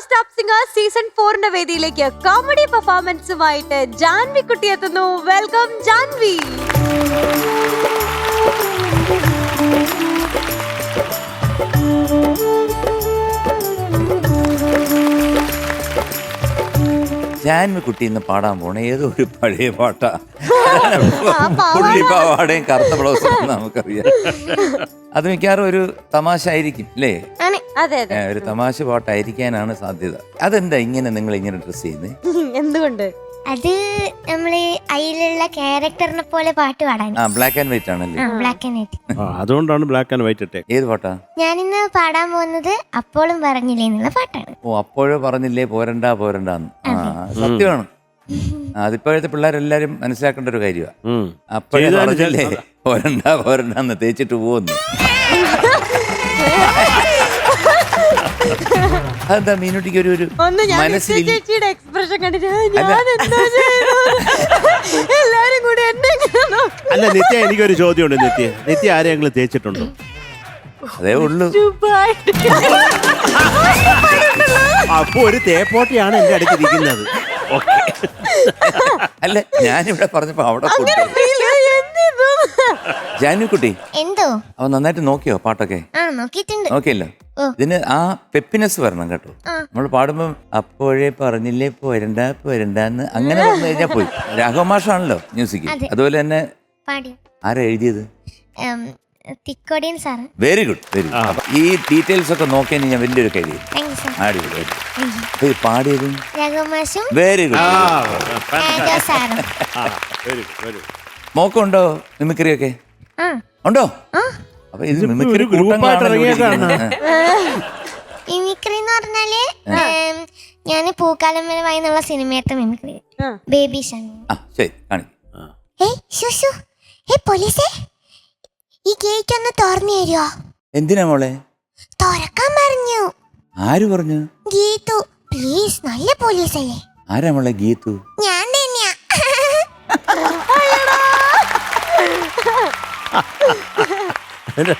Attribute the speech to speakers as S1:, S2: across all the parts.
S1: Stop singer season 4 വേദിയിലേക്ക് comedy പെർഫോമൻസുമായിട്ട് Janhvi കുട്ടി എത്തുന്നു. വെൽക്കം ജാൻവി.
S2: ജാൻവി കുട്ടി ഇന്ന് പാടാൻ പോണ ഏതോ ഒരു പഴയ പാട്ടാ. പുള്ളിപ്പാവാടേയും കറുത്ത ബ്ലൗസും നമുക്കറിയാം. അത് മിക്കവാറും ഒരു തമാശ ആയിരിക്കും അല്ലേ? ഒരു തമാശ പാട്ടായിരിക്കാനാണ് സാധ്യത. അതെന്താ ഇങ്ങനെ നിങ്ങൾ ഇങ്ങനെ ഡ്രസ് ചെയ്യുന്നത്?
S1: എന്തുകൊണ്ട്?
S3: അത് നമ്മള് അതിലുള്ള ക്യാരക്ടറിനെ പോലെ പാട്ട് പാടാൻ.
S2: ബ്ലാക്ക് ആൻഡ് വൈറ്റ് ആണല്ലേ?
S3: Black and white.
S4: അതുകൊണ്ടാണ് ബ്ലാക്ക് ആൻഡ് വൈറ്റ് ഇട്ടേ.
S2: ഏത് പാട്ടാ?
S3: ഞാനിന്ന് പാടാൻ പോകുന്നത് അപ്പോഴും പറഞ്ഞില്ലേ എന്നുള്ള പാട്ടാണ്.
S2: ഓ, അപ്പോഴേ പറഞ്ഞില്ലേ പോരണ്ടാ പോരണ്ടാന്ന്. സത്യമാണ്. അതിപ്പോഴത്തെ പിള്ളേരെല്ലാരും മനസ്സിലാക്കേണ്ട ഒരു കാര്യമാണ്. അപ്പോഴേ പറഞ്ഞില്ലേ പോരണ്ടാ പോരണ്ടാന്ന് തേച്ചിട്ട് പോകുന്നു. അതെന്താ മീനുട്ടിക്ക് ഒരു മനസ്സിൽ
S1: എക്സ്പ്രഷൻ കണ്ടിട്ട് എല്ലാരും കൂടി എന്നെ
S4: അല്ല നിത്യ, എനിക്കൊരു ചോദ്യമുണ്ട്. നിത്യ ആരെങ്കിലും തേച്ചിട്ടുണ്ടോ?
S2: അതേ ഉള്ളൂ.
S4: അപ്പൊ ഒരു തേപ്പോട്ടിയാണ് എന്റെ അടുത്തിരിക്കുന്നത്.
S2: അല്ല, ഞാനിവിടെ പറഞ്ഞപ്പോ അവിടെ ജാനുക്കുട്ടി
S3: എന്തോ
S2: അവൻ നന്നായിട്ട് നോക്കിയോ പാട്ടൊക്കെ?
S3: നോക്കിയിട്ടുണ്ട്.
S2: നോക്കിയല്ലോ. ഇതിന് ആ പെപ്പിനെസ് വരണം കേട്ടോ. നമ്മൾ പാടുമ്പോ അപ്പോഴേ പറഞ്ഞില്ലേ പോരണ്ട പോരണ്ടെന്ന് അങ്ങനെ പറഞ്ഞു കഴിഞ്ഞാൽ പോയി. രാഘവ മാഷാണല്ലോ മ്യൂസിക്. അതുപോലെ തന്നെ ആരാ എഴുതിയത്?
S3: Thikkodiyan sir.
S2: Very good, very good. ഈ ഡീറ്റെയിൽസ് ഒക്കെ നോക്കിയാൽ ഞാൻ വലിയൊരു കാര്യം. അടിപൊളി. പാടിയത് വെരി ഗുഡ്. മോക്കുണ്ടോ മിമിക്രി ഒക്കെ? ഉണ്ടോ? അപ്പൊ ഇത് മിമിക്രി
S3: മിമിക്രി എന്ന് പറഞ്ഞാല് ഞാന് പൂക്കാലമരമായി എന്നുള്ള സിനിമയത്തെ മിമിക്രി. ബേബി ശരി പോലീസേ, ഈ ഗേറ്റ് ഒന്ന് തുറന്നു തരുമോ?
S2: എന്തിനാ മോളെ?
S3: തുറക്കാൻ പറഞ്ഞു.
S2: ആര് പറഞ്ഞു?
S3: ഗീതു പ്ലീസ്, നല്ല പോലീസല്ലേ.
S2: ആരാ മോളെ ഗീതു?
S3: ഞാൻ തന്നെയാ.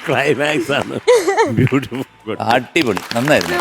S4: ക്ലൈമാക്സ് ആണ്. ബ്യൂട്ടിഫുൾ.
S2: അടിപൊളി, നന്നായിരുന്നു.